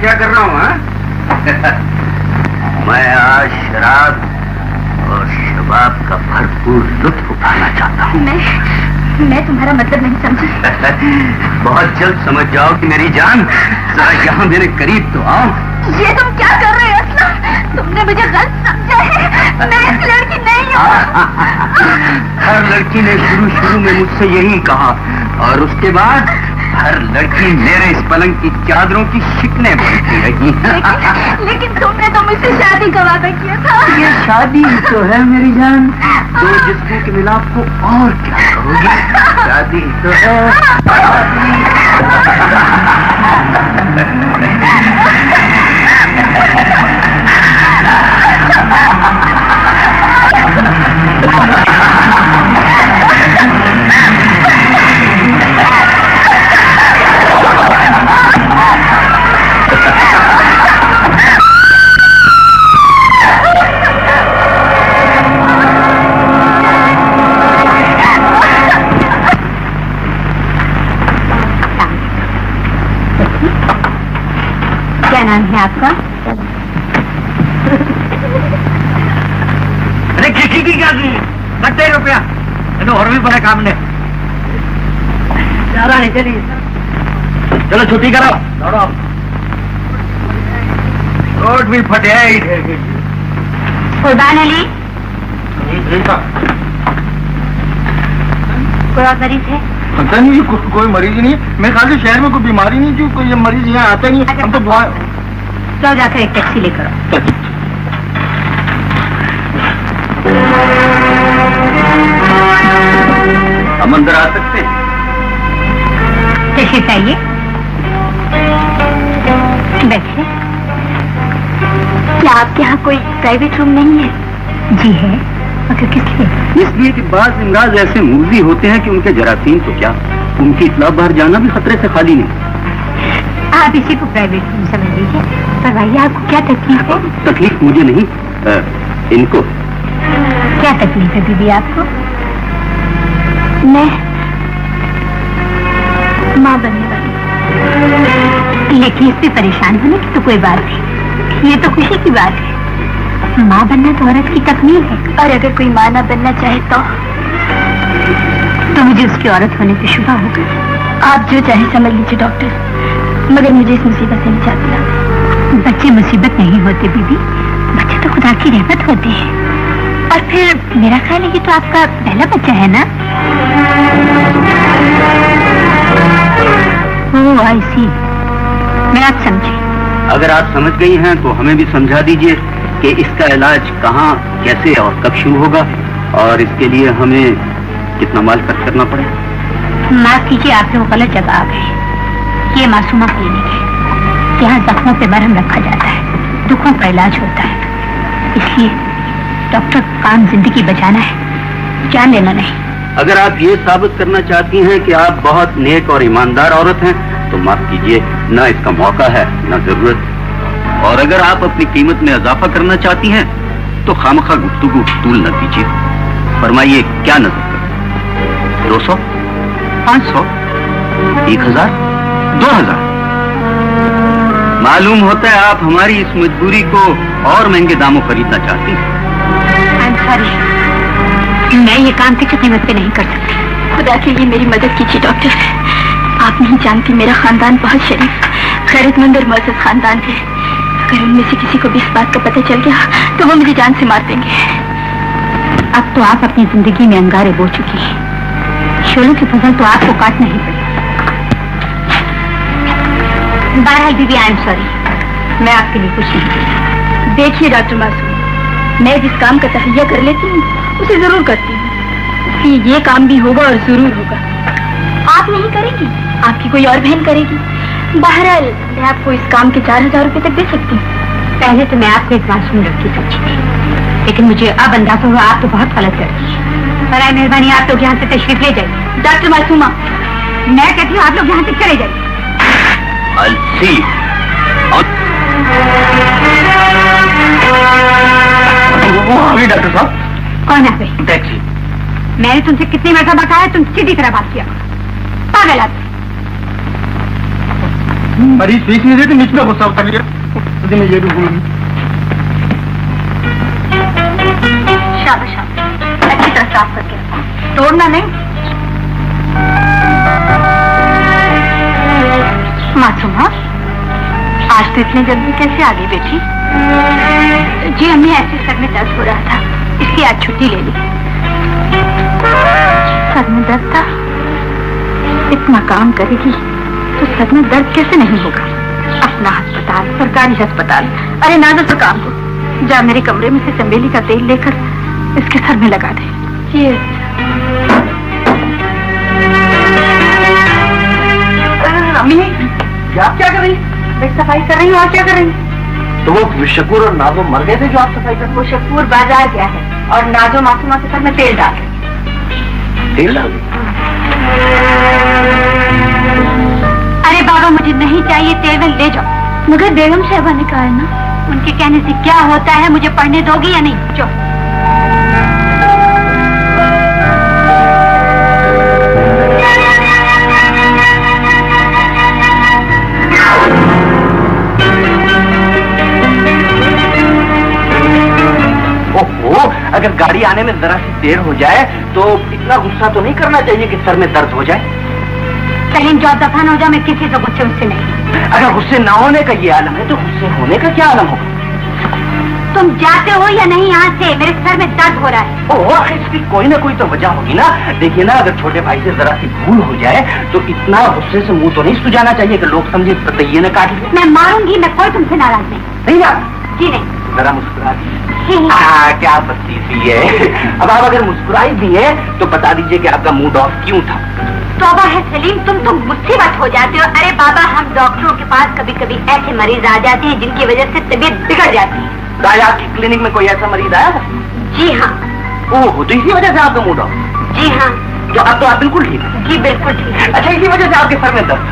क्या कर रहा हूँ? मैं आज शराब और शबाब का भरपूर लुत्फ उठाना चाहता हूँ। मैं तुम्हारा मतलब नहीं समझी। बहुत जल्द समझ जाओगी मेरी जान। जरा यहाँ मेरे करीब तो आओ। ये तुम क्या कर रहे हो असलम? तुमने मुझे गलत समझा है। मैं एक लड़की नहीं हूँ। हर लड़की ने शुरू में मुझसे यही कहा और उसके बाद हर लड़की मेरे इस पलंग की चादरों की शिकने बनती रही। लेकिन तुमने तो मुझसे शादी का वादा किया था। ये शादी तो है मेरी जान, दो जिस्मों के मिलाप को और क्या करोगी? शादी तो है। क्या नाम है आपका? अरे किसी की क्या दी? 30 रुपया तो और भी बड़े काम ने। नहीं चलिए, चलो छुट्टी करो। रोड भी फटे है। कुर्बान अली, कोई और मरीज है? पता नहीं, कोई मरीज नहीं है। मैं खाली शहर में कोई बीमारी नहीं थी, कोई मरीज यहाँ आता नहीं। हम तो दुआ चलो जाकर एक टैक्सी लेकर आओ। हम अंदर आ सकते हैं? तशरीफ आइए, बैठिए। क्या आपके यहाँ कोई प्राइवेट रूम नहीं है? जी है, मगर किस लिए? इसलिए कि बाज़ इमराज ऐसे मूजी होते हैं कि उनके जरासीम तो क्या, उनकी इतला बाहर जाना भी खतरे से खाली नहीं। आप इसी को प्राइवेट रूम समझ लीजिए। परवाइए, आपको क्या तकलीफ है? तकलीफ मुझे नहीं, इनको। क्या तकलीफ है दीदी आपको? मैं माँ बनने वाली। लेकिन इससे परेशान होने की तो कोई बात नहीं, ये तो खुशी की बात है। माँ बनना तो औरत की तकमील है, और अगर कोई माँ ना बनना चाहे तो मुझे उसकी औरत होने पे शुबा होगा। आप जो चाहे समझ लीजिए डॉक्टर, मगर मुझे इस मुसीबत से निजात दिला। बच्चे मुसीबत नहीं होते बीबी, बच्चे तो खुदा की रहमत होते हैं। और फिर मेरा ख्याल है कि तो आपका पहला बच्चा है ना? ओह आई सी, मैं आप समझी। अगर आप समझ गई हैं तो हमें भी समझा दीजिए कि इसका इलाज कहाँ, कैसे और कब शुरू होगा, और इसके लिए हमें कितना माल खर्च करना पड़ेगा। माफ कीजिए, आप लोग गलत जगह आ गए। ये मासूमा क्लिनिक है, यहाँ जख्मों पे मरहम रखा जाता है, दुखों का इलाज होता है। इसलिए डॉक्टर का काम जिंदगी बचाना है, जान लेना नहीं। अगर आप ये साबित करना चाहती हैं कि आप बहुत नेक और ईमानदार औरत हैं तो माफ कीजिए, ना इसका मौका है ना जरूरत। और अगर आप अपनी कीमत में इजाफा करना चाहती हैं तो खामखा गुफ्तगू तूल न कीजिए। फरमाइए, क्या नजर करें? 200, 500, 1000, 2000? मालूम होता है आप हमारी इस मजबूरी को और महंगे दामों खरीदना चाहती हैं। मैं ये काम किसी कीमत पे नहीं कर सकती। खुदा के लिए मेरी मदद कीजिए डॉक्टर। आप नहीं जानती, मेरा खानदान बहुत शरीफ, खैरतमंद और मुअज़्ज़ज़ खानदान है। अगर उनमें से किसी को भी इस बात का पता चल गया तो वो मुझे जान से मार देंगे। अब तो आप अपनी जिंदगी में अंगारे बो चुकी हैं, शोलों की फसल तो आपको काटना ही पड़ेगा। बहरहाल बीबी, आई एम सॉरी, मैं आपके लिए कुछ नहीं। देखिए डॉक्टर मासूम, मैं जिस काम का तहैया कर लेती हूँ उसे जरूर करती हूँ। ये काम भी होगा और जरूर होगा। आप नहीं करेंगी, आपकी कोई और बहन करेगी। बहरहाल मैं आपको इस काम के 4000 रुपए तक दे सकती हूँ। पहले तो मैं आपको एक मासूम लड़की समझी थी, लेकिन मुझे अब अंदाजा हुआ आप तो बहुत गलत करती हैं। बराए मेहरबानी आप लोग यहाँ से तशरीफ ले जाइए। डॉक्टर मासूमा, मैं कहती हूँ आप लोग यहाँ से चले जाइए। डॉक्टर साहब। कौन है? टैक्सी। मैंने तुमसे कितनी मरतबा कहा है तुम सीधी तरह बात किया। पागल आदमी। मरीज फीस नहीं देते, मुझ पे गुस्सा उतर लिया। मैं ये भी भूल शाबाश शाबाश, अच्छी तरह साफ करके रखो, तोड़ना नहीं। मासूमा, आज तो इतनी जल्दी कैसे आ गई बेटी? जी अम्मी, ऐसे सर में दर्द हो रहा था, इसलिए आज छुट्टी ले ली। सर में दर्द था? इतना काम करेगी तो सर में दर्द कैसे नहीं होगा? अपना अस्पताल, सरकारी अस्पताल। अरे नाजो से काम को, जा मेरे कमरे में से चमेली का तेल लेकर इसके सर में लगा दे। अम्मी, आप क्या कर रही? मैं सफाई कर रही हूँ। और क्या कर रही हूँ? तो वो शकूर और नाजो मर गए थे जो आप सफाई कर? वो शकूर बाजार गया है और नाजो मासूमा के सर में तेल डाल। तेल डाल? अरे बाबा, मुझे नहीं चाहिए तेल, ले जाओ। मगर बेगम साहबा ने कहा है ना, उनके कहने से क्या होता है? मुझे पढ़ने दोगी या नहीं? जो अगर गाड़ी आने में जरा सी देर हो जाए तो इतना गुस्सा तो नहीं करना चाहिए कि सर में दर्द हो जाए। सलीम, जो दफा न हो जाए, मैं किसी से गुस्से उससे नहीं। अगर गुस्से ना होने का ये आलम है तो गुस्से होने का क्या आलम होगा? तुम जाते हो या नहीं यहाँ से? मेरे सर में दर्द हो रहा है। ओह, इसकी कोई ना कोई तो वजह होगी ना। देखिए ना, अगर छोटे भाई से जरा सी भूल हो जाए तो इतना गुस्से से मुंह तो नहीं सुझाना चाहिए कि लोग समझे ततैये ने काट लिया। मैं मारूंगी, मैं कोई तुमसे नाराज नहीं। जी नहीं। जरा मुस्कुरा दीजिए। क्या बत्ती सी है। अब आप अगर मुस्कुराई भी है तो बता दीजिए कि आपका मूड ऑफ क्यों था? तौबा है सलीम, तुम तो मुसीबत हो जाते हो। अरे बाबा, हम डॉक्टरों के पास कभी कभी ऐसे मरीज आ जाते हैं जिनकी वजह से तबीयत बिगड़ जाती है। तो आपकी क्लिनिक में कोई ऐसा मरीज आया था? जी हाँ। ओह, तो इसी वजह से आपका मूड ऑफ? जी हाँ। तो अब तो आप बिल्कुल ठीक है? जी बिल्कुल ठीक है। अच्छा, इसी वजह से आपके सर में दर्द?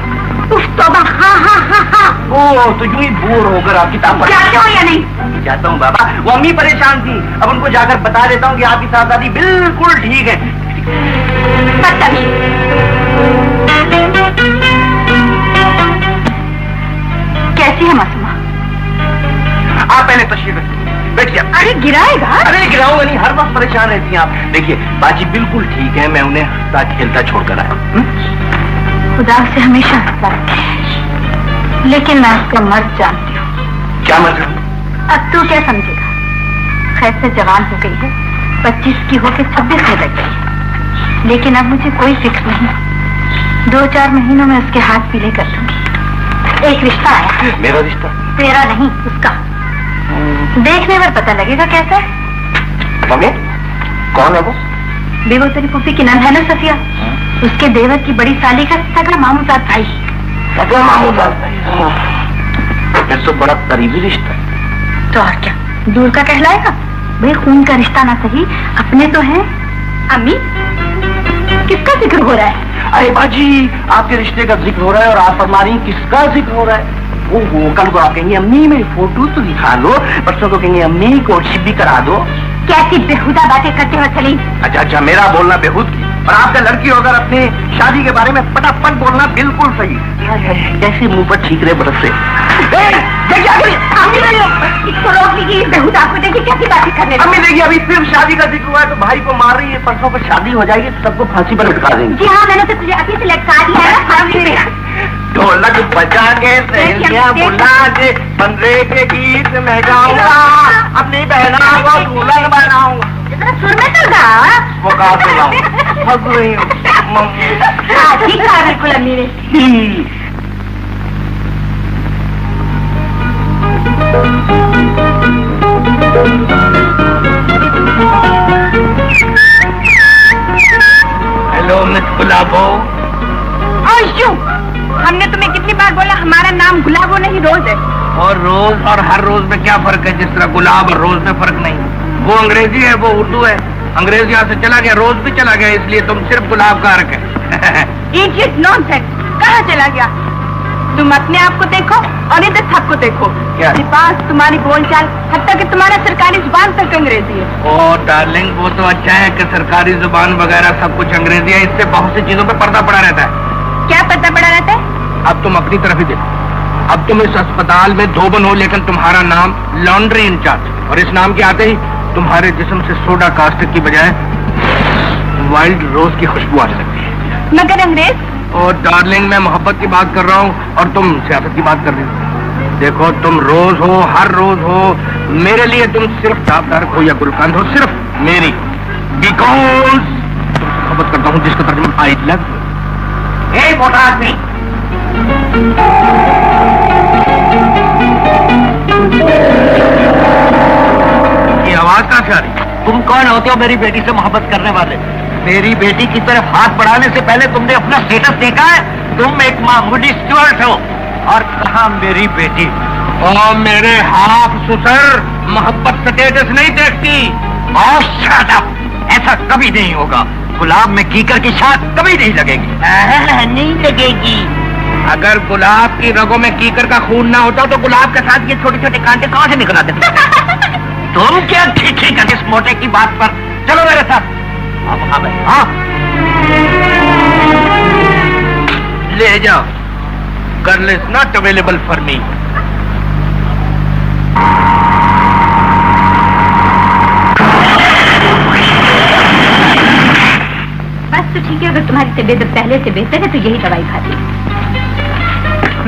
उफ तौबा, हाँ हाँ हाँ हाँ। ओह, तो यूं ही बोर होकर आप किताब पढ़ जाते हो या नहीं? जाता हूँ बाबा, वो अम्मी परेशान थी, अब उनको जाकर बता देता हूँ कि आपकी साहबजादी बिल्कुल ठीक है। कैसी है मासूमा? आप पहले तशरीफ रखिए, बैठिए। अरे गिराएगा? अरे गिराऊंगा नहीं, हर वक्त परेशान रहती हैं आप। देखिए बाजी बिल्कुल ठीक है, मैं उन्हें हंसता खेलता छोड़कर आया। खुदा से हमेशा हंसता रखे, लेकिन मैं उसका मर्द जानती हूँ। क्या मर्द? अब तू क्या समझेगा? खैर से जवान हो गई है, 25 की होकर 26 में लग गई है, लेकिन अब मुझे कोई फिक्र नहीं। 2-4 महीनों में उसके हाथ पीले कर दूंगी। एक रिश्ता आया। मेरा रिश्ता? तेरा नहीं, उसका। देखने में पता लगेगा कैसा है। मम्मी, कौन है वो? बेवो तेरी पुप्पी की नंद है ना सफिया, उसके देवर की बड़ी साली का सगा मामूजाद भाई। सगा मामूजाद भाई? फिर तो बड़ा करीबी रिश्ता है। तो और क्या, दूर का कहलाएगा? भाई खून का रिश्ता ना सही, अपने तो हैं। अम्मी, किसका जिक्र हो रहा है? अरे बाजी, आपके रिश्ते का जिक्र हो रहा है और आप फरमा रही किसका जिक्र हो रहा है? वो कल को आप कहेंगे अम्मी मेरी फोटो तो दिखा दो, परसों को कहेंगे अम्मी कोर्टशिप भी करा दो। कैसी बेहुदा बातें करते हो सलीम? अच्छा, मेरा बोलना बेहूद की, और आपका लड़की होकर अपने शादी के बारे में फटाफट बोलना बिल्कुल सही। कैसे मुंह पर ठीकरे बरस से। इसको रोक लीजिए, बेहुदा को देखिए कैसी बातें करने। अम्मी देखिए, अभी सिर्फ शादी का जिक्र हुआ है तो भाई को मार रही है, परसों को शादी हो जाएगी तो सबको फांसी पर लटका देंगे। जी हाँ, मैंने तो तुझे अभी से लटका दिया है। ढोलक बजा के सहेलियां बुला के बंदे के गीत में गाऊंगा, अपनी बहना को दुल्हन बनाऊंगा। सुर में तो गा। वो गा तो गाऊंगा, हंस रही हूँ। ठीक है, बिल्कुल अम्मी ने। हेलो मिस गुलाबो। हमने तुम्हें कितनी बार बोला हमारा नाम गुलाबो नहीं रोज है। और रोज और हर रोज में क्या फर्क है? जिस तरह गुलाब और रोज में फर्क नहीं। वो अंग्रेजी है, वो उर्दू है। अंग्रेज यहाँ से चला गया, रोज भी चला गया, इसलिए तुम सिर्फ गुलाब का हर्क है। इडियट, नॉनसेंस, कहाँ चला गया? तुम अपने आप को देखो और इधर सबको देखो। लिबास, तुम्हारी बोलचाल, हत्ता कि तुम्हारा सरकारी जुबान तक अंग्रेजी है। ओ डार्लिंग, वो तो अच्छा है कि सरकारी जुबान वगैरह सब कुछ अंग्रेजी है, इससे बहुत सी चीजों पे पर्दा पड़ा रहता है। क्या पर्दा पड़ा रहता है? अब तुम अपनी तरफ ही देखो। अब तुम इस अस्पताल में धोबन हो, लेकिन तुम्हारा नाम लॉन्ड्री इंचार्ज, और इस नाम के आते ही तुम्हारे जिस्म से सोडा कास्टिक की बजाय वाइल्ड रोज की खुशबू आ सकती है। मगर अंग्रेज? और डार्लिंग, मैं मोहब्बत की बात कर रहा हूँ और तुम सियासत की बात कर रही हो। देखो, तुम रोज हो, हर रोज हो, मेरे लिए तुम सिर्फ दावदार हो या गुलकंद हो, सिर्फ मेरी, बिकॉज तुमसे मोहब्बत करता हूँ, जिसका तर्जुमा आई लव। ए मोटा आदमी, ये आवाज कहाँ से आ रही? तुम कौन होते हो मेरी बेटी से मोहब्बत करने वाले? मेरी बेटी की तरफ हाथ बढ़ाने से पहले तुमने अपना स्टेटस देखा है? तुम एक मामूली स्टूअर्ट हो, और कहाँ मेरी बेटी? और मेरे हाफ ससुर मोहब्बत स्टेटस नहीं देखती। और शट अप, ऐसा कभी नहीं होगा। गुलाब में कीकर की शाख कभी नहीं लगेगी। नहीं लगेगी। अगर गुलाब की रगों में कीकर का खून ना होता तो गुलाब के साथ ये छोटे छोटे कांटे कहाँ से निकल आते? तुम क्या ठीक कर इस मोटे की बात पर? चलो मेरे साथ। हाँ, ले जाओ। Girl is not available for me. बस तो ठीक है, अगर तुम्हारी तबीयत पहले से बेहतर है तो यही दवाई खा ली।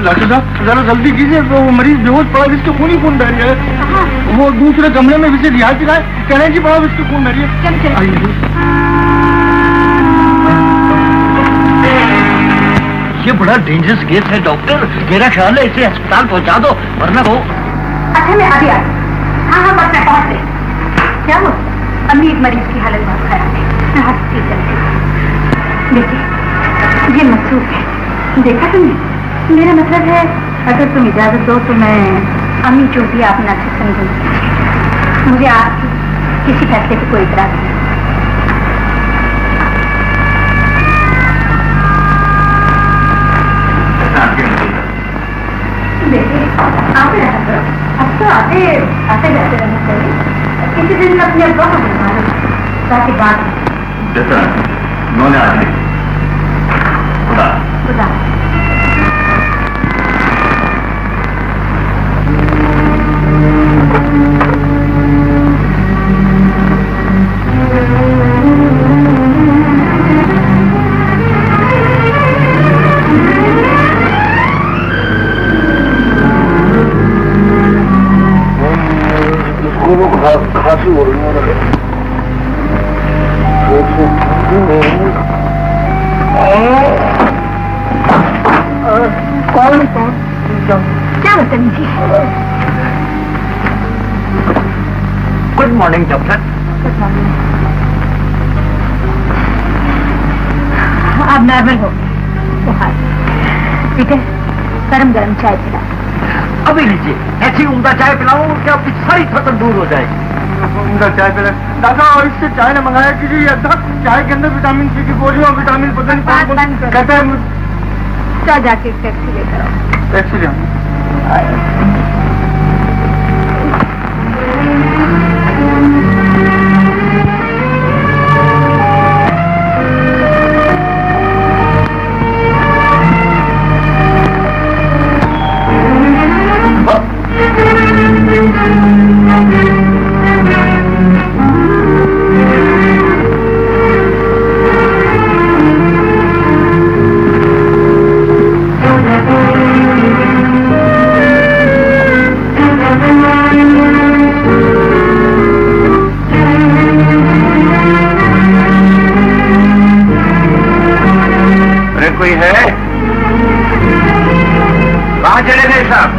डॉक्टर साहब, जरा जल्दी कीजिए, वो मरीज बेहोश पड़ा, इसके खून ही खून बह रही है। वो दूसरे कमरे में विजिट रिहायत दिलाए, कह रहे हैं कि बाबा इसके खून बह रही है। चल चल। ये बड़ा डेंजरस केस है डॉक्टर, मेरा ख्याल है इसे अस्पताल पहुंचा दो, वरना वो। अच्छा, मैं अभी आती हूँ। हाँ, बस मैं पहुँच गई। क्या हो? अमीर मरीज की हालत बहुत खराब है। मैं हॉस्पिटल चलती हूँ। देखिए, ये मसरूफ है, देखा तुमने? मेरा मतलब है, अगर तुम इजाजत दो तो मैं अम्मी जो भी अपना अच्छा समझूंगी। मुझे आपकी किसी फैसले पर कोई इतराज नहीं। देखिए, आते रहना करो। अब तो आते जाते रहना चाहिए। किसी दिन अपने अब्बा को बुला लो, ताकि बात उन्होंने आज खुदा। खांसी हो रही है। कौन क्या बदतमीजी है? Good morning doctor. आप नॉर्मल हो गए। ठीक है, गरम गरम चाय पिला। अभी लीजिए, ऐसी उम्दा चाय पिलाऊं कि आपकी सारी थकन दूर हो जाएगी। उम्दा चाय पिला दादा, और इससे चाय ने मंगाया कि ये चाय के अंदर विटामिन सी की गोली और विटामिन पता नहीं कौन कहता है। चाय जाके टैक्सी लेकर आओ। टैक्सी ले कोई है? कहाँ चले गए साहब?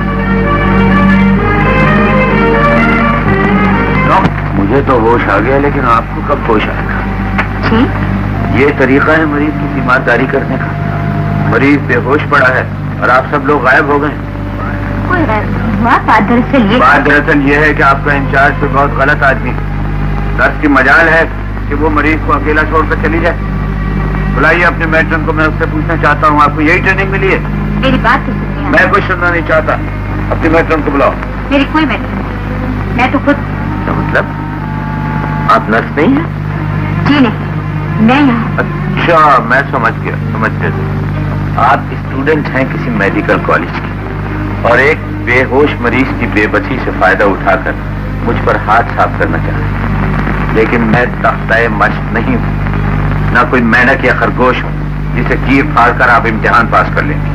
मुझे तो होश आ गया, लेकिन आपको कब होश आएगा? ये तरीका है मरीज की तीमारदारी करने का। मरीज बेहोश पड़ा है और आप सब लोग गायब हो गए। कोई बात दरअसल ये है कि आपका इंचार्ज तो बहुत गलत आदमी है। दर्द की मजाल है कि वो मरीज को अकेला छोड़कर चली जाए। बुलाइए अपने मैट्रन को, मैं उससे पूछना चाहता हूँ, आपको यही ट्रेनिंग मिली है? मेरी बात तो सुनिए। मैं कुछ सुनना नहीं चाहता, अपने मैट्रन को बुलाओ। मेरी कोई मैट्रन, मैं तो खुद। तो मतलब आप नर्स नहीं है? जी नहीं, मैं यहाँ। अच्छा, मैं समझ गया। आप स्टूडेंट हैं किसी मेडिकल कॉलेज के, और एक बेहोश मरीज की बेबसी से फायदा उठाकर मुझ पर हाथ साफ करना चाहते। लेकिन मैं तख्ताए मश्क नहीं हूं, ना कोई मेंढक या खरगोश हूं जिसे कीर फाड़ कर आप इम्तिहान पास कर लेंगे।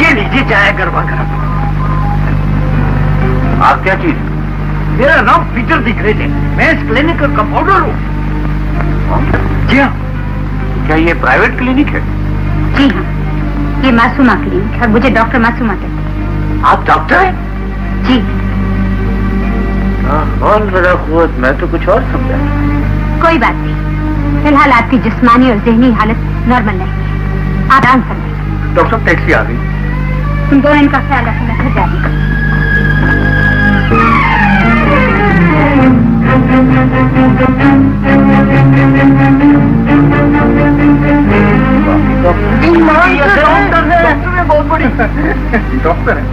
ये लीजिए चाय गरमा गरम। आप क्या चीज? मेरा नाम पीटर दिख रहे थे, मैं इस क्लिनिक का कंपाउंडर हूँ। जी हाँ। क्या ये प्राइवेट क्लिनिक है? जी हाँ, ये मासूमा क्लिनिक है और मुझे डॉक्टर मासूमा कहते हैं। आप डॉक्टर हैं? जी। और बड़ा खुद, मैं तो कुछ और समझा। कोई बात नहीं, फिलहाल आपकी जिस्मानी और जहनी हालत नॉर्मल नहीं है, आप आराम करें। डॉक्टर साहब टैक्सी आ गई। तुम दोनों इनका ख्याल रखना, घर जाइए। डॉक्टर है बहुत बड़ी। डॉक्टर है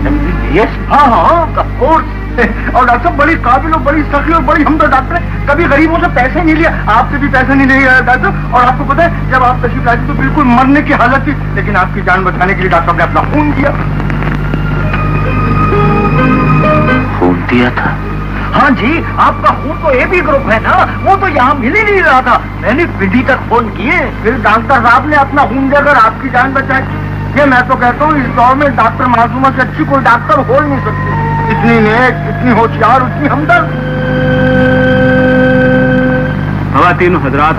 MBBS? हाँ हाँ, ऑफ कोर्स। और डॉक्टर साहब बड़ी काबिल और बड़ी सखी और बड़ी हमदर्द डॉक्टर है। कभी गरीबों से पैसे नहीं लिया, आपसे भी पैसे नहीं लिया डॉक्टर। और आपको पता है जब आप तशरीफ लाए तो बिल्कुल मरने की हालत थी, लेकिन आपकी जान बचाने के लिए डॉक्टर साहब ने अपना खून दिया। खून दिया था? हाँ जी, आपका खून तो AB ग्रुप है ना, वो तो यहाँ मिल ही नहीं रहा था। मैंने पीढ़ी तक फोन किए, फिर डॉक्टर साहब ने अपना खून देकर आपकी जान बचाई। ये मैं तो कहता हूँ इस दौर में डॉक्टर मासूमा से अच्छी कोई डॉक्टर हो ही नहीं सकती। इतनी नेक, इतनी होशियार, इतनी हमदर्द। ख़वातीन हजरात,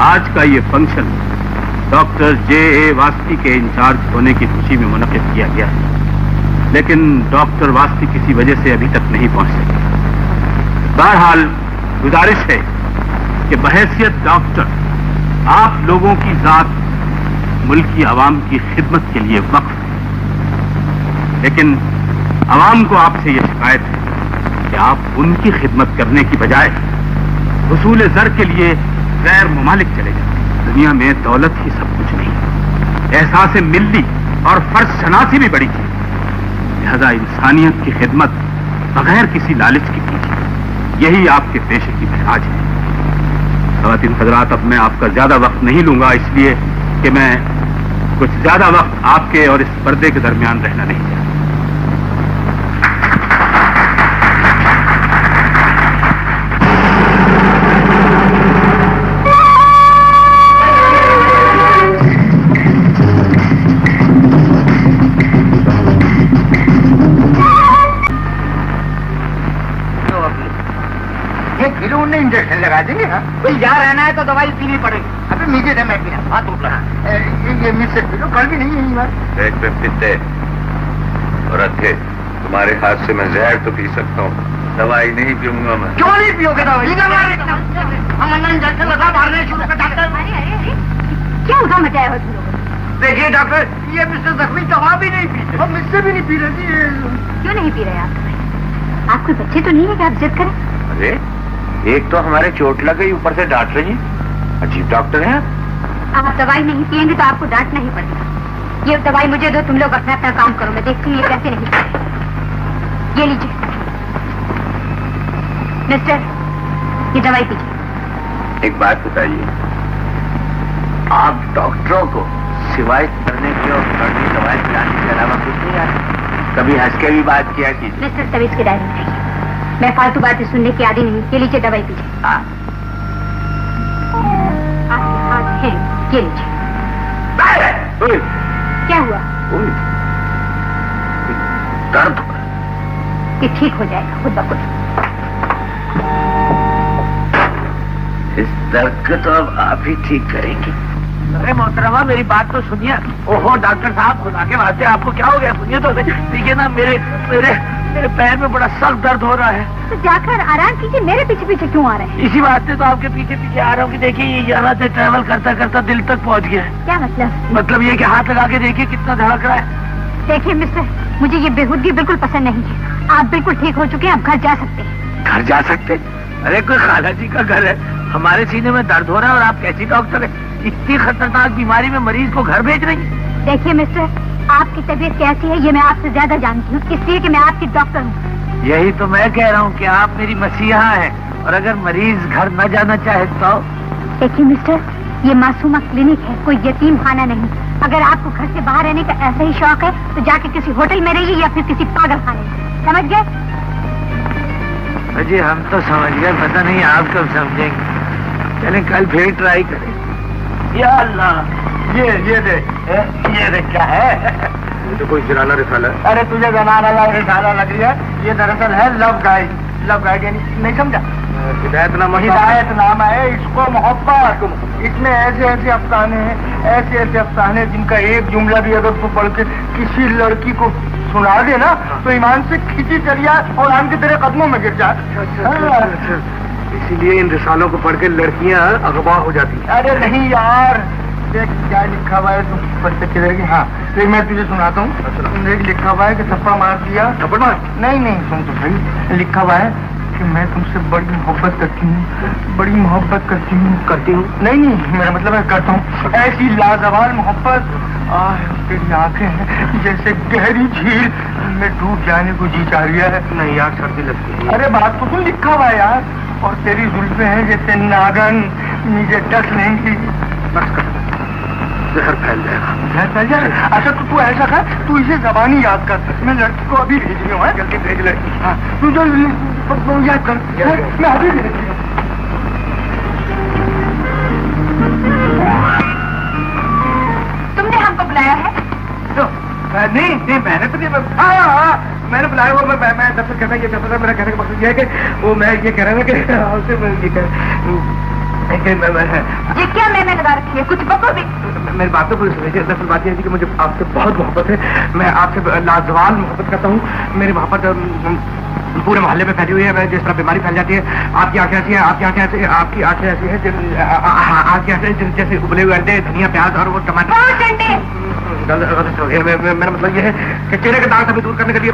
आज का ये फंक्शन डॉक्टर J.A. वास्ती के इंचार्ज होने की खुशी में मुनक़िद किया गया है, लेकिन डॉक्टर वास्ती किसी वजह से अभी तक नहीं पहुंच सके। बहरहाल गुजारिश है कि बहैसियत डॉक्टर आप लोगों की जात मुल्क की आवाम की खिदमत के लिए वक्फ है, लेकिन आवाम को आपसे यह शिकायत है कि आप उनकी खिदमत करने की बजाय हुसूल ज़र के लिए गैर ममालिक चले जाते। दुनिया में दौलत ही सब कुछ नहीं, एहसास मिल्ली और फर्ज शनासी भी बड़ी चीज। लिहाजा इंसानियत की खिदमत बगैर किसी लालच की कीजिए, यही आपके पेशे की महराज है। ख़वातीन हज़रात, अब मैं आपका ज्यादा वक्त नहीं लूंगा, इसलिए कि मैं कुछ ज्यादा वक्त आपके और इस पर्दे के दरमियान रहना नहीं चाहता। इंजेक्शन लगा देंगे ना? भाई यहाँ रहना है तो दवाई पीनी पड़ेगी। अभी मीठे दम में पीना हाथ उठ रहा। ये मिससे पी लो, कल भी नहीं है बात। एक पे पित्ते और अथे, तुम्हारे हाथ से मैं जहर तो पी सकता हूँ, दवाई नहीं पीऊंगा मैं। क्यों नहीं पियोगे दवाई? हम इंजेक्शन लगा मारने शुरू कर डॉक्टर। क्या उठा मचाया हो तुम लोगों? देखिए डॉक्टर, ये मिस्टर जख्मी दवा भी नहीं पीते। हम इससे भी नहीं पी रहे थी। क्यों नहीं पी रहे आप? आप कोई बच्चे तो नहीं है कि आप जिद करें? अरे एक तो हमारे चोट लग गई, ऊपर से डांट रही है। अजीब डॉक्टर हैं आप। दवाई नहीं पिएंगे तो आपको डांटना ही पड़ेगा। ये दवाई मुझे दो, तुम लोग अपना अपना काम करो, मैं देखती हूँ ये कैसे नहीं पीते। ये लीजिए मिस्टर, ये दवाई पीजिए। एक बात बताइए, आप डॉक्टरों को सिवाय करने की और कड़वी दवाई पिलाने के अलावा कुछ नहीं आता? कभी हंस के भी बात किया कीजिए। मिस्टर, तभी इसकी डायरी उठाइए, मैं फालतू बातें सुनने की आदी नहीं। ये लीजिए दवाई पीजिए। हाँ। आपके हाथ हैं, ये लीजिए। क्या हुआ? दर्द हो रहा। ये ठीक हो जाएगा खुद ब खुद। इस दर्द को तो अब आप ही ठीक करेंगे। अरे मोहतरमा, मेरी बात तो सुनिए। ओहो डॉक्टर साहब, खुदा के वास्ते आपको क्या हो गया? सुनिए तो देखिए ना, मेरे पैर में बड़ा सख्त दर्द हो रहा है। तो जाकर आराम कीजिए, मेरे पीछे पीछे क्यों आ रहे हैं? इसी वास्ते तो आपके पीछे पीछे आ रहा हूँ कि देखिए ये यहाँ से ट्रैवल करता करता दिल तक पहुँच गया है। क्या मतलब? मतलब ये कि हाथ लगा के देखिए कितना धड़क रहा है। देखिए मिस्टर, मुझे ये बेहूदगी बिल्कुल पसंद नहीं है। आप बिल्कुल ठीक हो चुके हैं, आप घर जा सकते हैं। घर जा सकते? अरे कोई खाला जी का घर है, हमारे सीने में दर्द हो रहा है और आप कैसी डॉक्टर है? इतनी खतरनाक बीमारी में मरीज को घर भेज रही है? देखिए मिस्टर, आपकी तबीयत कैसी है ये मैं आपसे ज्यादा जानती हूँ, इसलिए कि मैं आपकी डॉक्टर हूँ। यही तो मैं कह रहा हूँ कि आप मेरी मसीहा हैं, और अगर मरीज घर न जाना चाहे तो? देखिए मिस्टर, ये मासूमा क्लिनिक है, कोई यतीम खाना नहीं। अगर आपको घर से बाहर रहने का ऐसा ही शौक है तो जाके किसी होटल में रहिए या फिर किसी पागल खाने में, समझ गए? अजी हम तो समझ गए, पता नहीं आप कब समझेंगे। चलें कल फिर ट्राई करें। या अल्लाह, ये देख क्या है? तो कोई जनाना रिसाला है। अरे तुझे जनाना रिसाला लग रही है, ये दरअसल है लव गाइड। लव गाइड यानी नहीं समझा? हिदायत नाम है इसको, मोहब्बत। इसमें ऐसे ऐसे अफसाने हैं, ऐसे ऐसे अफसाने जिनका एक जुमला भी अगर तू पढ़ के किसी लड़की को सुना दे ना तो ईमान से खींची चलिया और आम के तेरे कदमों में गिर जाए। इसीलिए इन रिसालों को पढ़ के लड़कियां अगवा हो जाती हैं। अरे नहीं यार, देख क्या लिखा हुआ है, तुम पढ़ते चलेगी। हाँ देख मैं तुझे सुनाता हूँ। देख लिखा हुआ है कि थप्पड़ मार दिया। थप्पड़ मार? नहीं सुन तो सही। लिखा हुआ है कि मैं तुमसे बड़ी मोहब्बत करती हूँ, बड़ी मोहब्बत करती हूँ। नहीं मेरा मतलब है करता हूँ। ऐसी लाजवाब मोहब्बत, तेरी आंखें हैं जैसे गहरी झील में डूब जाने को जी चाह रही है। नहीं यार, सर्दी लगती है। अरे बात तो सुन, लिखा हुआ है यार। और तेरी जुल्फे हैं जैसे नागन, मुझे डस लेंगी। बस कर, जहर फैल जाएगा। जहर फैल जाएगा? अच्छा तो तू ऐसा कर, तू इसे जबानी याद कर। मैं लड़की को अभी भेज रही हूँ। जल्दी भेज ले। हाँ तू जो याद कर, मैं अभी भेज रही हूँ। तुमने हमको बुलाया है? तो नहीं मैंने तो नहीं। हाँ मैंने बुलाया वो मैं दरअसल कहता ये दरअसल मेरा कहने का मकसद ये है कि वो मैं ये कह रहा था कि आपसे मैं ये क्या मैं लगा रखी है, कुछ बको भी। मेरी बात तो पूरी सुनिए। दरअसल बात यह है कि मुझे आपसे बहुत मोहब्बत है। मैं आपसे लाजवाब मोहब्बत करता हूँ। मेरी मोहब्बत पूरे मोहल्ले में फैली हुई है। जिस तरह बीमारी फैल जाती है, आपकी आंखें ऐसी है, आपकी आंखें ऐसी है आपकी आंखें जैसे उबले हुए अंडे, धनिया, प्याज और वो टमाटर। मेरा मतलब ये है कि चेहरे के दाग सभी दूर करने के लिए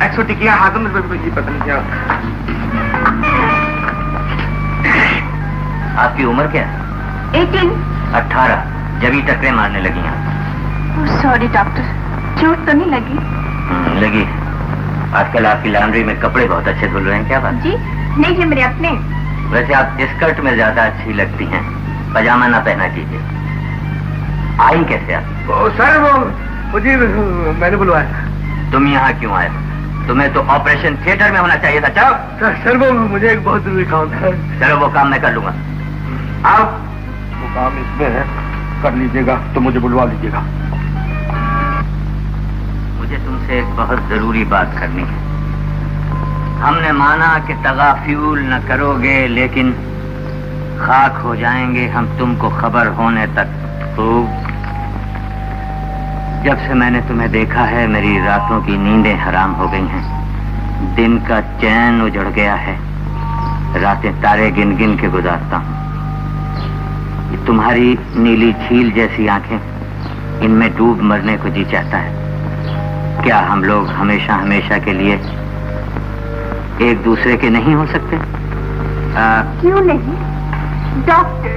एक्सोटिक किया हाथों में पता नहीं क्या। आपकी उम्र क्या है? 18। जब ही टकरे मारने लगी हैं। सॉरी डॉक्टर, चोट तो नहीं लगी? लगी। आजकल आपकी लॉन्ड्री में कपड़े बहुत अच्छे धुल रहे हैं, क्या बात? जी नहीं जी, मेरे अपने। वैसे आप स्कर्ट में ज्यादा अच्छी लगती हैं, पजामा ना पहना कीजिए। आई कैसे आप? सर वो मुझे मैंने बुलवाया। तुम यहाँ क्यों आए? तुम्हें तो ऑपरेशन थिएटर में होना चाहिए था। चलो। सर वो मुझे एक बहुत जरूरी काम था। चलो वो काम मैं कर लूंगा। आओ। वो काम इसमें है, कर लीजिएगा तो मुझे बुलवा लीजिएगा। मुझे तुमसे एक बहुत जरूरी बात करनी है। हमने माना कि तगाफ्यूल न करोगे, लेकिन खाक हो जाएंगे हम तुमको खबर होने तक। तो जब से मैंने तुम्हें देखा है मेरी रातों की नींदें हराम हो गई हैं, दिन का चैन उजड़ गया है, रातें तारे गिन गिन के गुजारता हूँ। तुम्हारी नीली झील जैसी आंखें, इनमें डूब मरने को जी चाहता है। क्या हम लोग हमेशा हमेशा के लिए एक दूसरे के नहीं हो सकते? क्यों नहीं? Doctor,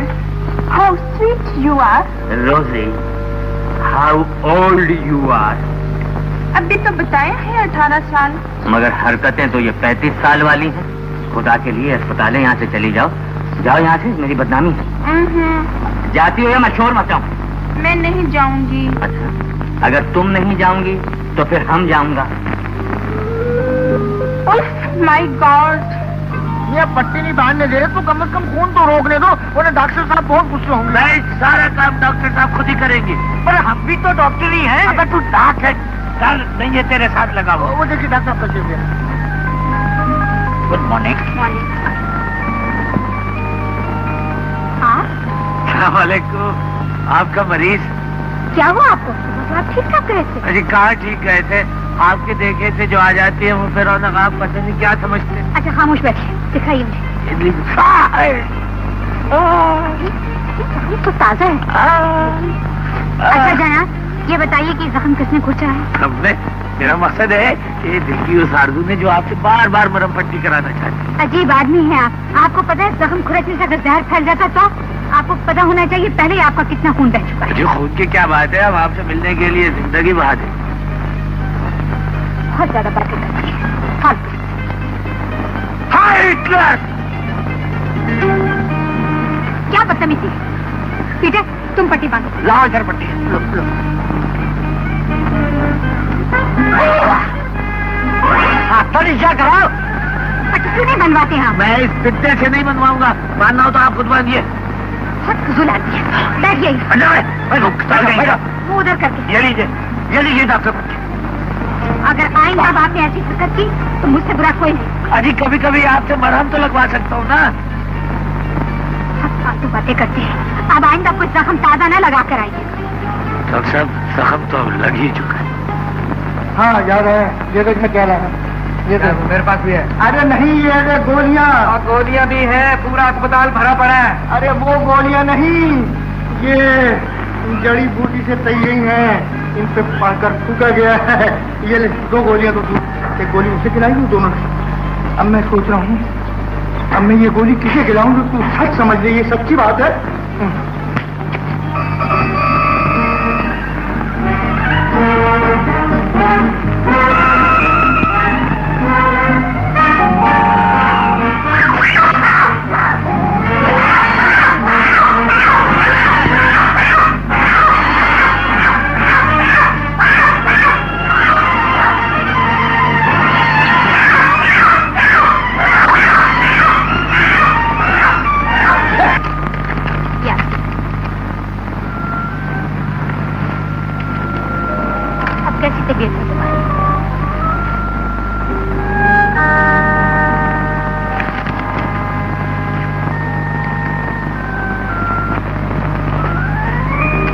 how sweet you are. Rosie, how old you are. अभी तो बताया है 18 साल। मगर हरकतें तो ये 35 साल वाली हैं। खुदा के लिए अस्पताल यहाँ से चली जाओ। जाओ यहाँ से, मेरी बदनामी है। जाती हो या मैं शोर मचाऊं? मैं नहीं जाऊंगी। अच्छा, अगर तुम नहीं जाऊंगी तो फिर हम जाऊंगा। माय गॉड, ये पट्टी नहीं बांधने दे रहे तो कम से कम खून तो रोकने दो, वरना डॉक्टर साहब बहुत गुस्से होंगे। नहीं, सारा काम डॉक्टर साहब खुद ही करेंगे। पर हम भी तो डॉक्टर ही हैं। अगर तू डाक है चल, नहीं है तेरे साथ लगा वो देखिए डॉक्टर साहब कैसे दिया। Good morning. अस्सलामुअलैकुम। आपका मरीज। क्या हुआ आपको? आप ठीक ठाक गए थे? अरे कहाँ ठीक गए थे, आपके देखे थे जो आ जाती है वो फिर आप पता नहीं क्या समझते। अच्छा खामोश बैठिए, दिखाइए मुझे। ये तो ताजा है। अच्छा जाना, ये बताइए कि जख्म किसने खुचा है? हमने। मेरा मकसद है कि दिल की उस आरज़ू ने जो आपसे बार बार मरहम पट्टी कराना चाहती है। अजीब आदमी है आप। आपको पता है जख्म खुरचने से अगर जहर फैल जाता तो आपको पता होना चाहिए पहले आपका कितना खून बह चुका है। जो खून की क्या बात है, हम आपसे मिलने के लिए जिंदगी बहा दें। बहुत ज्यादा बातें करती है, फालतू। हाय हिटलर! क्या बदतमीजी? पीटर, तुम पट्टी बांधो। लाओ इधर पट्टी। लो लो। हाँ, थोड़ी सा कराओ। पट्टी क्यों नहीं बनवाते हैं? मैं इस पिट्टे से नहीं बनवाऊंगा, मानना हो तो आप खुद बांधिए। बहुत फजूल आदमी है। बैठिए। वो उधर करके। ये लीजिए डॉक्टर पट्टी। अगर आइंदा आपने ऐसी हरकत की तो मुझसे बुरा कोई नहीं। अजी कभी कभी आपसे मरहम तो लगवा सकता हूँ ना। सब फालतू बातें करते हैं। अब आइंदा कोई जख्म ताजा न लगा कर आइएगा। डॉक्टर साहब, जख्म तो अब लग ही चुका है। हाँ याद है, ये देख मैं कह रहा हूँ, ये देखो मेरे पास भी है। अरे नहीं, ये गोलियाँ। गोलियां भी है, पूरा अस्पताल भरा पड़ा है। अरे वो गोलियाँ नहीं, ये जड़ी बूटी से तैयारी है, इन पे पाकर फूका गया है। ये ले 2 गोलियां तो तू, एक गोली उसे खिलाई हूँ दोनों ने। अब मैं सोच रहा हूँ, अब मैं ये गोली किसे खिलाऊं जो तू सच समझ ले, ये सच्ची बात है।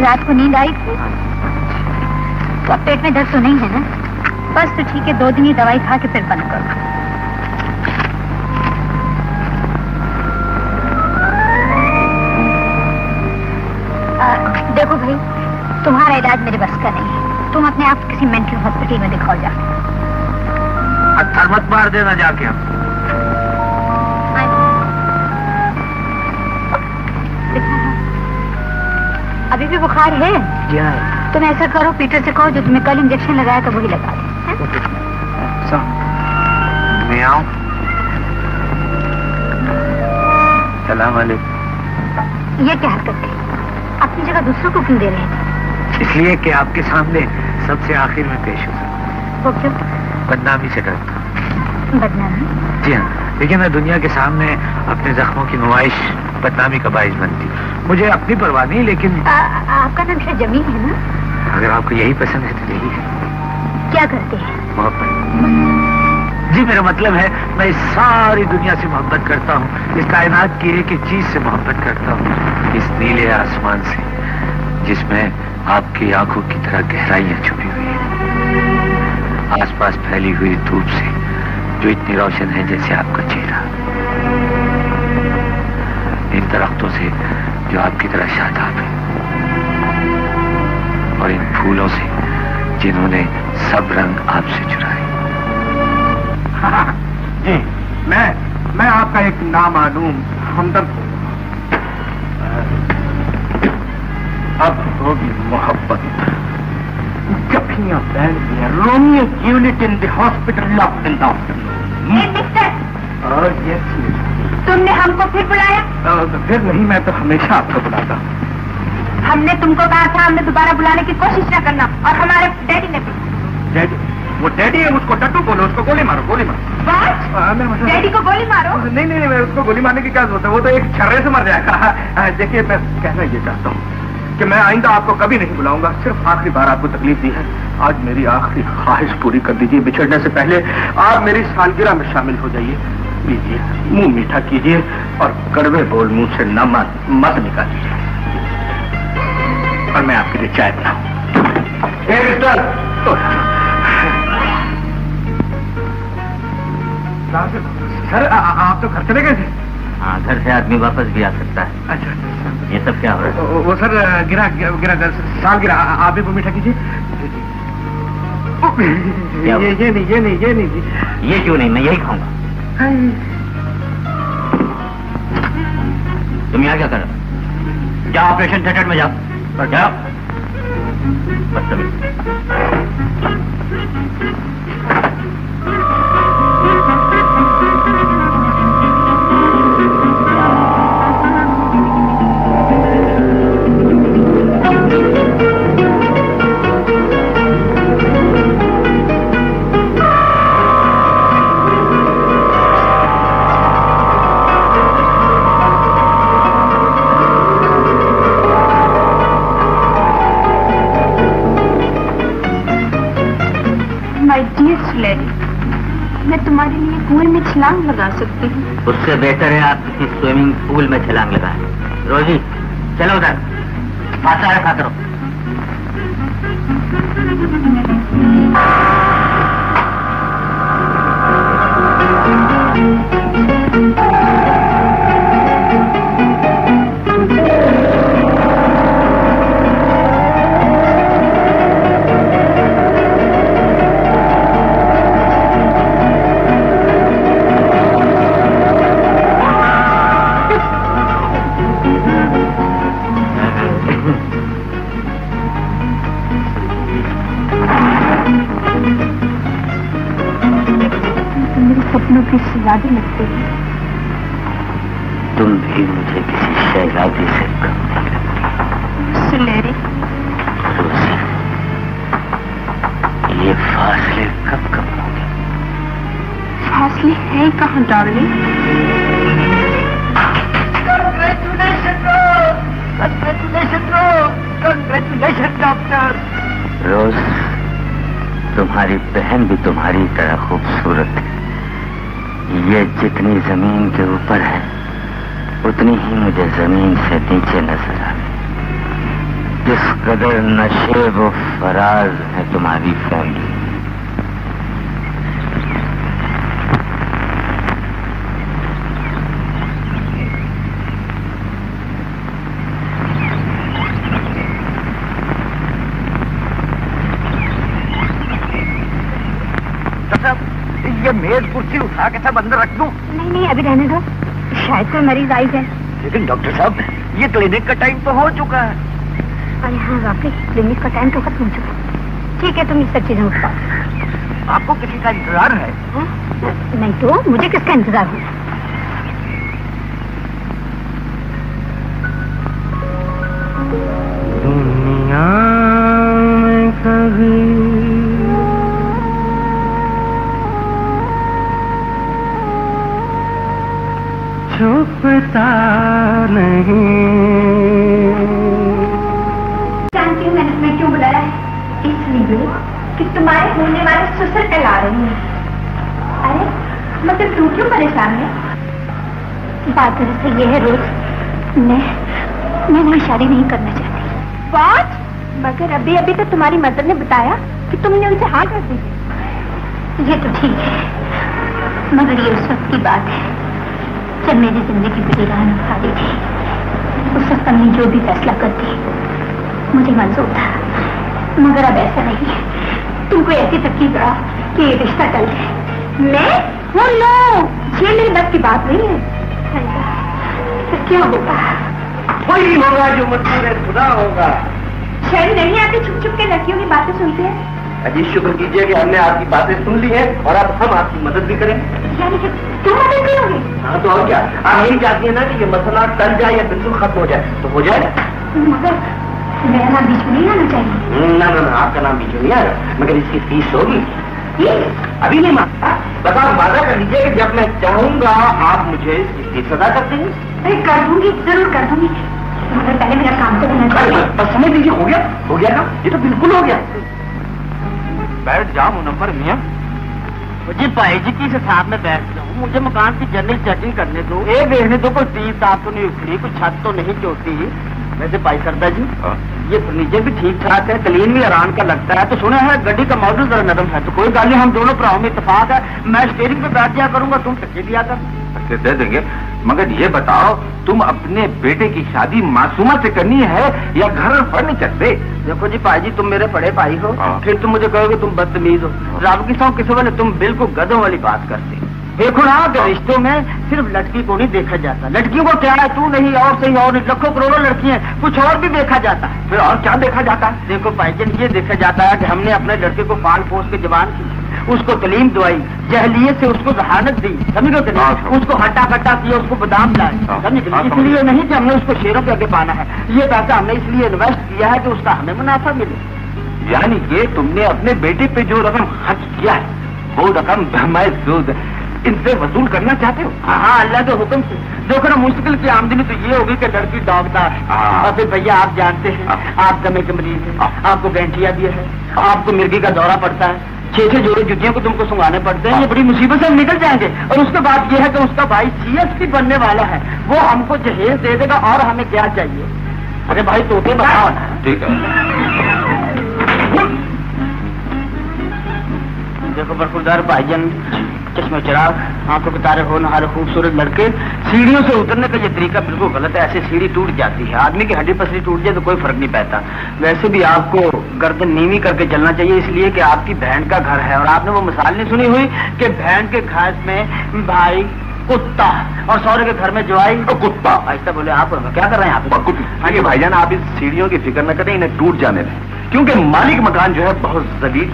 रात को नींद आई थी? तो अब पेट में दर्द तो नहीं है ना? बस तो ठीक है, 2 दिन ही दवाई खा के फिर बंद करो। देखो भाई, तुम्हारा इलाज मेरे बस का नहीं है। तुम अपने आप किसी मेंटल हॉस्पिटल में दिखाओ जा। पत्थर मत मार देना जाके। हम अभी भी बुखार है? तुम ऐसा करो, पीटर से कहो जो तुम्हें कल इंजेक्शन लगाया था वही लगा दो। मैं आऊं? सलाम अलैकुम। ये क्या हरकत है? अपनी जगह दूसरों को क्यों दे रहे हैं? इसलिए कि आपके सामने सबसे आखिर में पेश हो सकूं। वो क्यों? बदनामी से डरता। बदनामी? जी हाँ, लेकिन मैं दुनिया के सामने अपने जख्मों की नुमाइश बदनामी का बाइस बनती। मुझे अपनी परवाह नहीं, लेकिन आपका नाम शायद जमील है ना? अगर आपको यही पसंद है तो यही है। क्या करते हैं? मोहब्बत। जी, मेरा मतलब है मैं इस सारी दुनिया से मोहब्बत करता हूँ, इस कायनात की एक एक चीज से मोहब्बत करता हूँ, इस नीले आसमान से जिसमें आपकी आंखों की तरह गहराइयां छुपी हुई हैं, आसपास फैली हुई धूप से जो इतनी रोशन है जैसे आपका चेहरा, इन दरख्तों से जो आपकी तरह शादाब है, और इन फूलों से जिन्होंने सब रंग आपसे चुराए। जी, मैं आपका एक नामालूम हमदर्द हूँ। अब होगी मोहब्बत। Romeo Juliet in the hospital of the mister, yes. तुमने हमको फिर बुलाया? फिर नहीं, मैं तो हमेशा आपको बुलाता हूँ। हमने तुमको कहा था हमने दोबारा बुलाने की कोशिश न करना, और हमारे डैडी ने भी। डैडी? वो डैडी है, उसको टट्टू बोलो, उसको गोली मारो, गोली मारो। डैडी को गोली मारो? नहीं नहीं नहीं, उसको गोली मारने की क्या जरूरत है, वो तो एक छर्रे से मर जाएगा। देखिए, मैं कहना ये चाहता हूँ कि मैं आइंदा आपको कभी नहीं बुलाऊंगा, सिर्फ आखिरी बार आपको तकलीफ दी है, आज मेरी आखिरी ख्वाहिश पूरी कर दीजिए। बिछड़ने से पहले आप मेरी सालगिरह में शामिल हो जाइए। लीजिए, मुंह मीठा कीजिए और कड़वे बोल मुंह से न मत निकालिए, और मैं आपके लिए चाय बनाऊं। सर, आप तो घर चले गए थे? हाँ, घर से आदमी वापस भी आ सकता है। अच्छा, ये सब क्या हो रहा है? वो सर गिरा सालगिरह, आप भी मीठा कीजिए। ये नहीं जी। ये क्यों नहीं, मैं यही खाऊंगा। तुम यहाँ क्या कर रहे हो? जाओ ऑपरेशन थिएटर में जाओ। जाओ। बदतमीज। कुएं में छलांग लगा सकती हूँ। उससे बेहतर है आप किसी स्विमिंग पूल में छलांग लगाएं। रोजी चलो उधर, फासा रखा करो। सपनों की शहजादी लगती है। तुम भी मुझे किसी शहजादी से कम नहीं लगती। सुनहरी, ये फासले कब कब होंगे? फासले हैं कहाँ डार्लिंग? Congratulation doctor. रोज, तुम्हारी बहन भी तुम्हारी तरह खूबसूरत है। ये जितनी जमीन के ऊपर है उतनी ही मुझे जमीन से नीचे नजर आ रही। जिस कदर नशेब व फराज है तुम्हारी फैमिली। ये मेज कुर्सी उठा के सब अंदर रख दूं? नहीं, अभी रहने दो, शायद कोई मरीज आई है। लेकिन डॉक्टर साहब, ये क्लिनिक का टाइम तो हो चुका है। अरे हाँ वाकई, क्लिनिक का टाइम तो खत्म हो चुका है। ठीक है, तुम ये सब चीजें उठाओ। आपको किसी का इंतजार है? नहीं तो मुझे किसका इंतजार हो? दुनिया में कभी छुपता नहीं। जानती हूँ मैंने तुम्हें क्यों बुलाया है? इसलिए कि तुम्हारे होने वाले ससुर कहला रही है। अरे मगर तू क्यों परेशान है? बात दरअसल ये है रोज, मैं वहाँ शादी नहीं करना चाहती। बात? मगर अभी अभी तो तुम्हारी मदर ने बताया कि तुमने उनसे हाँ कर दी। ये तो ठीक है, मगर ये उस वक्त की बात है जब मेरी जिंदगी बड़ी राह खाली थी। उस वक्त हमने जो भी फैसला करती मुझे मंजूर था, मगर अब ऐसा नहीं है। तुम कोई ऐसी तरकीब रहा कि ये रिश्ता टल जाए। मैं? नो, ये मेरी बस की बात नहीं है। फिर क्या होगा? वही होगा जो मंजूर है खुदा होगा। शहर नहीं आते, छुप छुप के लड़कियों की बातें सुनते हैं। अजी शुक्र कीजिए कि हमने आपकी बातें सुन ली हैं और अब हम आपकी मदद भी करें। यानी कि तुम मदद करोगे? हाँ तो और क्या, आप यही चाहती है ना कि ये मसला टल जाए या बिल्कुल खत्म हो जाए, तो हो जाए। मगर मेरा नाम बीच में नहीं आना चाहिए। ना ना ना, आपका नाम बीच में नहीं आएगा, मगर इसकी फीस होगी। अभी नहीं मांगता, बस आप वादा कर लीजिए कि जब मैं चाहूंगा आप मुझे इसकी फीस अदा कर देंगे। अरे कर दूंगी, जरूर कर दूंगी, मगर पहले मेरा काम तो होना चाहिए। बस समझ लीजिए, हो गया ना, ये तो बिल्कुल हो गया। बैठ जाओ मुनव्वर मियां। मुझे भाई जी की साथ में बैठ जाऊँ, मुझे मकान की जनरल सेटिंग करने दो, ये देखने दो कोई तीन ताप तो नहीं उखड़ी, कोई छत तो नहीं चोटी। वैसे भाई सरदा जी, ये फर्नीचर भी ठीक ठाक है, क्लीन भी आराम का लगता है। तो सुना है गड्डी का मॉडल जरा नरम है, तो कोई गल नहीं, हम दोनों भराओं में इत्तेफाक है। मैं स्टीयरिंग पे बैठ जाया करूंगा, तुम टक्के दिया कर। दे देंगे, मगर ये बताओ तुम अपने बेटे की शादी मासूमा से करनी है या घर और फर्नीचर से? देखो जी भाई जी, तुम मेरे बड़े भाई हो, फिर तुम मुझे कहोगे तुम बदतमीज हो। रब की सौ किसी वाले तुम बिल्कुल गधों वाली बात करते। देखो ना कि रिश्तों में सिर्फ लड़की को नहीं देखा जाता, लड़कियों को क्या है, तू नहीं और सही और नहीं, लाखों करोड़ों लड़कियां, कुछ और भी देखा जाता है। फिर और क्या देखा जाता है? देखो भाईजान, ये देखा जाता है कि हमने अपने लड़के को पाल पोस के जवान की, उसको तलीम दवाई, जहलियत से उसको जहानत दी, समझ गए नहीं? उसको हट्टा कट्टा किया, उसको बादाम लाए, समझ गए? इसलिए नहीं कि हमने उसको शेरों पे आगे पाना है, ये पैसा हमने इसलिए इन्वेस्ट किया है कि उसका हमें मुनाफा मिले। यानी कि तुमने अपने बेटे पे जो रकम खर्च किया है वो रकम महसूद इनसे वसूल करना चाहते हो? हाँ, अल्लाह के हुक्म से। देखो ना, मुश्किल की आमदनी तो ये होगी कि लड़की डॉक्टर है, और फिर भैया आप जानते हैं आप दमे के मरीज हैं, आपको गैंठिया भी है, आपको मिर्गी का दौरा पड़ता है, 6 जोड़े जुतियों को तुमको सुंघाने पड़ते हैं, ये बड़ी मुसीबत से हम निकल जाएंगे। और उसके बाद ये है कि उसका भाई CSP बनने वाला है, वो हमको जहेज दे देगा और हमें क्या चाहिए? अरे भाई तोते बताओ ना। ठीक है। देखो बरखुरदार भाईजान, चश्मे चिराग, आंखों के तारे होनहार खूबसूरत लड़के, सीढ़ियों से उतरने का ये तरीका बिल्कुल गलत है। ऐसे सीढ़ी टूट जाती है, आदमी की हड्डी पसली टूट जाए तो कोई फर्क नहीं पड़ता। वैसे भी आपको गर्दन नीवी करके चलना चाहिए, इसलिए कि आपकी बहन का घर है। और आपने वो मिसाल नहीं सुनी हुई कि बहन के घर में भाई कुत्ता और सौरे के घर में जवाई कुत्ता। ऐसा बोले आप, क्या कर रहे हैं आप? देखिए भाईजान, आप इस सीढ़ियों की फिक्र न करें, इन्हें टूट जाने दें, क्योंकि मालिक मकान जो है बहुत जलील,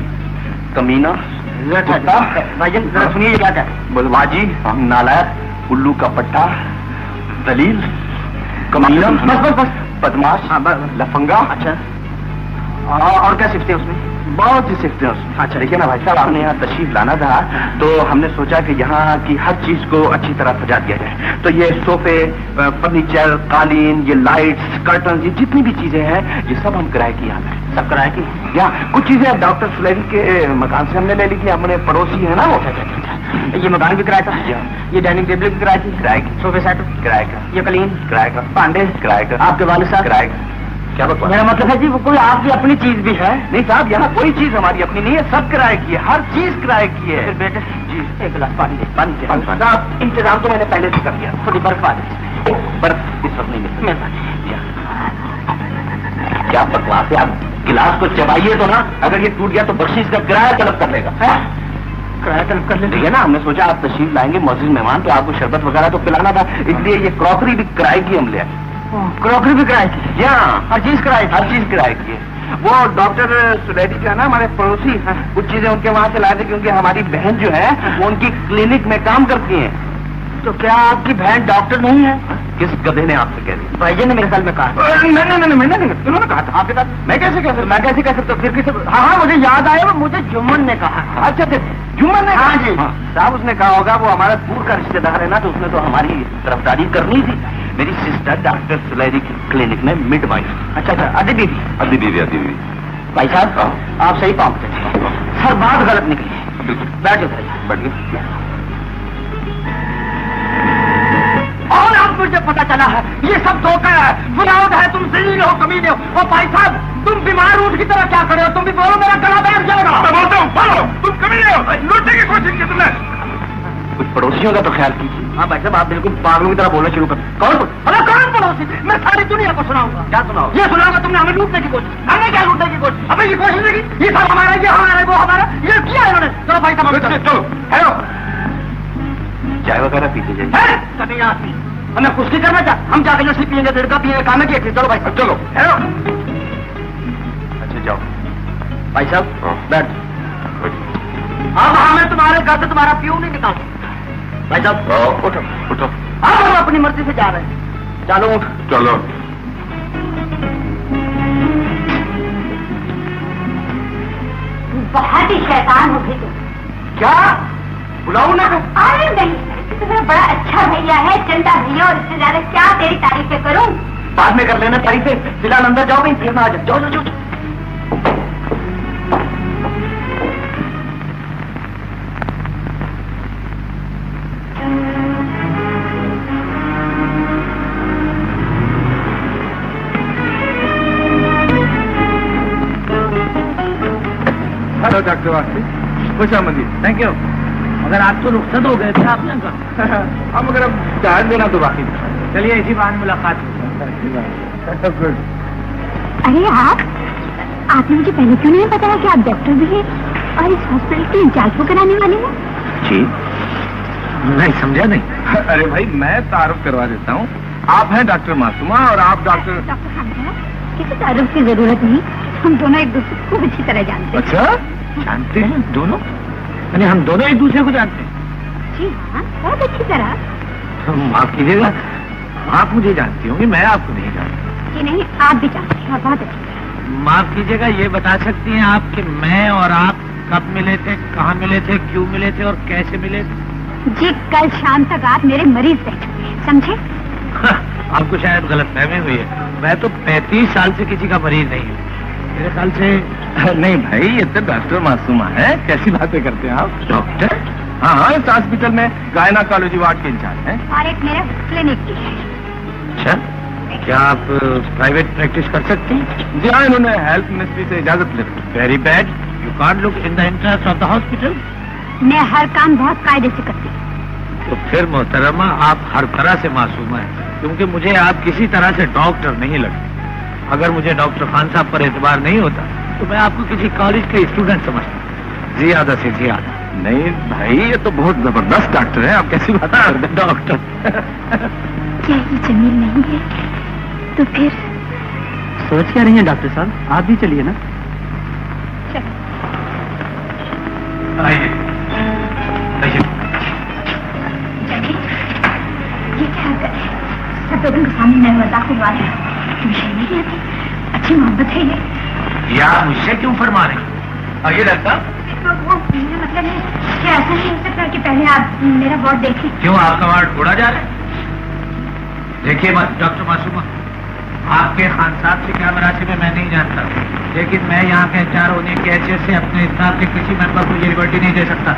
कमीना, भाईजान जरा सुनिए क्या है। बदमाजी, नालायक, उल्लू का पट्टा, दलील, कमीना, बस बदमाश, लफंगा। अच्छा, और क्या सिफतें उसमें? बहुत सी सिफतें उसमें। अच्छा देखिए ना भाई साहब, आपने यहाँ तशरीफ लाना था तो हमने सोचा कि यहाँ की हर चीज को अच्छी तरह सजा दिया जाए। तो ये सोफे, फर्नीचर, कालीन, ये लाइट्स, कर्टन, ये जितनी भी चीजें हैं ये सब हम किराए की यहाँ पे। सब किराए की? यहाँ कुछ चीजें डॉक्टर सुलेरी के मकान से हमने ले ली थी, अपने पड़ोसी है ना वो। ये मकान भी किराए का? ये डाइनिंग टेबल भी किराए की? किराए की। सोफे सेट किराए का। ये कलीन किराए का। पांडे किराए का। आपके वालिद साहब? किराए का। क्या बता? मेरा मतलब है जी वो कोई आपकी अपनी चीज भी है? नहीं साहब, यहाँ कोई चीज हमारी अपनी नहीं है, सब किराए की है, हर चीज किराए की है। फिर बेटे जी, एक गिलास पानी दे। पानी साहब, इंतजाम तो मैंने पहले से कर दिया। थोड़ी बर्फ आ जाए। बर्फ इस वक्त नहीं मिलती। क्या बकवास है, आप गिलास को चबाइए तो ना, अगर ये टूट गया तो बख्शीश का किराया तलब कर लेगा। किराया तलब कर लेंगे ना, हमने सोचा आप तशरीफ लाएंगे मौजूद मेहमान, तो आपको शरबत वगैरह तो पिलाना था, इसलिए ये क्रॉकरी भी किराए की हम ले आए। क्रॉकरी भी किराए की? हर चीज किराए की? हर चीज किराए की है। वो डॉक्टर सुलेरी जो है ना हमारे पड़ोसी, कुछ चीजें उनके वहाँ से लाए थे, क्योंकि हमारी बहन जो है वो उनकी क्लिनिक में काम करती है। तो क्या आपकी बहन डॉक्टर नहीं है? किस गधे ने आपसे कह दी? भाईजान ने मेरे ख्याल में कहा। नहीं, उन्होंने कहा था। आपके साथ मैं कैसे कह सकता? मैं कैसे कह सकता? फिर किसी? हाँ, मुझे याद आया, वो मुझे जुम्मन ने कहा। अच्छा, जुम्मन ने? हाँ जी। साहब उसने कहा होगा, वो हमारा दूर का रिश्तेदार है ना, तो उसने तो हमारी तरफदारी करनी थी। मेरी सिस्टर डॉक्टर सुलेरी की क्लिनिक में मिडवाइफ। अच्छा, अदी बीवी। भाई साहब आप सही काम करते हैं, हर बात गलत निकली। बैठ जाओ। बैठ गए। और अब मुझे पता चला है ये सब धोखा है, फ्रॉड है, तुम जलील हो, कमीने हो। और भाई साहब तुम बीमार ऊँट की तरह क्या करे हो? तुम भी बोलो, मेरा गला बैठ जाएगा। मैं बोलता हूँ, बोलो, तुम कमीने हो, लूटने की कोशिश की तुमने। कुछ पड़ोसियों का तो ख्याल कीजिए। हाँ भाई साहब, आप बिल्कुल पागलों की तरह बोलना शुरू कर। कौन पड़ोसी? मैं सारी दुनिया को सुनाऊंगा। क्या सुनाओ? ये सुनाऊंगा तुमने हमें लूटने की कोशिश। हमने क्या लूटने की कोशिश? अबे ये कोशिश नहीं, ये सब हमारा, ये हमारा, वो हमारा, ये किया इन्होंने। चलो भाई साहब चलो, हेलो, चाय वगैरह पीते जाइए। कभी आती हमें कुछ नहीं करना चाह, हम जाकर लस्सी पियेंगे, दिड़का पियेंगे, काम किए। चलो भाई साहब, चलो, हेलो। अच्छा जाओ भाई साहब, बैठ। अब हमें तुम्हारे घर से तुम्हारा प्यून नहीं निकाल। भाई साहब उठो। अब हम अपनी मर्जी से जा रहे हैं। चलो उठ। चलो। बहुत ही शैतान हो गई तुम। क्या बुलाऊ ना? अरे नहीं, तुम्हें बड़ा अच्छा भैया है, चंदा भैया, और इससे ज्यादा क्या तेरी तारीफें करूं? बाद में कर लेना तारीफें, फिलहाल अंदर जाओगे फिर ना आ जाओ। जाओ। हेलो डॉक्टर वास्ती, खुश आमदी। Thank you. अगर आप तो रुखसत हो गए थे आपने कहा। हम अगर अब चार्ज देना तो बाकी। चलिए इसी बहाने मुलाकात। गुड। अरे आपने मुझे पहले क्यों नहीं बताया कि आप डॉक्टर भी हैं और इस हॉस्पिटल के इंचार्ज को कराने वाले हैं? जी, नहीं समझा नहीं। अरे भाई मैं तारुफ करवा देता हूँ, आप हैं डॉक्टर मासूमा और आप डॉक्टर खानका। किसी तारुफ की जरूरत नहीं, हम दोनों एक दूसरे को अच्छी तरह जानते हैं। अच्छा, जानते हैं दोनों? यानी हम दोनों एक दूसरे को जानते हैं? जी हाँ, बहुत अच्छी तरह। माफ कीजिएगा, आप मुझे जानती होंगी, मैं आपको नहीं जानती। जी नहीं, आप भी जानते हैं, बहुत अच्छी तरह। माफ कीजिएगा, ये बता सकती हैं आप कि मैं और आप कब मिले थे, कहाँ मिले थे, क्यों मिले थे और कैसे मिले थे? जी कल शाम तक आप मेरे मरीज रह चुके हैं, समझे? आपको शायद गलतफहमी हुई है, मैं तो 35 साल से किसी का मरीज नहीं हूँ। मेरे ख्याल से नहीं भाई, ये तो डॉक्टर मासूमा है, कैसी बातें करते हैं आप? डॉक्टर? हाँ हाँ, इस हॉस्पिटल में गायनाकोलॉजी वार्ड के इंचार्ज हैं। और एक मेरा क्लिनिक भी है। अच्छा, क्या आप प्राइवेट प्रैक्टिस कर सकती हैं? जी हाँ, इन्होंने हेल्थ मिनिस्ट्री से इजाजत ले ली। Very bad, you can't look in the interest of the hospital. मैं हर काम बहुत कायदे से करती हूँ। तो फिर मोहतरमा आप हर तरह से मासूम हैं, क्योंकि मुझे आप किसी तरह से डॉक्टर नहीं लगते। अगर मुझे डॉक्टर खान साहब पर एतबार नहीं होता तो मैं आपको किसी कॉलेज के स्टूडेंट समझता, ज्यादा से ज्यादा। नहीं भाई, ये तो बहुत जबरदस्त डॉक्टर है, आप कैसी बात कर रहे हैं? डॉक्टर क्या ये जमील नहीं है? तो फिर सोच क्या रही हैं डॉक्टर साहब? आप भी चलिए ना। चलो। आइए आइए। ये क्या हरकत है? सब लोगों के सामने मैं मजाक उड़वा रही हूँ। मुझे नहीं आती। अच्छी मोहब्बत है ये। या मुझसे क्यों फरमा रहे? आइए डॉक्टर। तो वो मेरा मतलब है कि ऐसा नहीं हो सकता कि पहले आप मेरा वार्ड देखें। क्यों आपका वार्ड उड़ा जा रहा है? देखिए डॉक्टर मासूमा, आपके खान साहब से क्या मरासिम है मैं नहीं जानता, लेकिन मैं यहाँ के HR होने की हैसियत से अपने स्टाफ के किसी मेंबर को ये लिबर्टी नहीं दे सकता।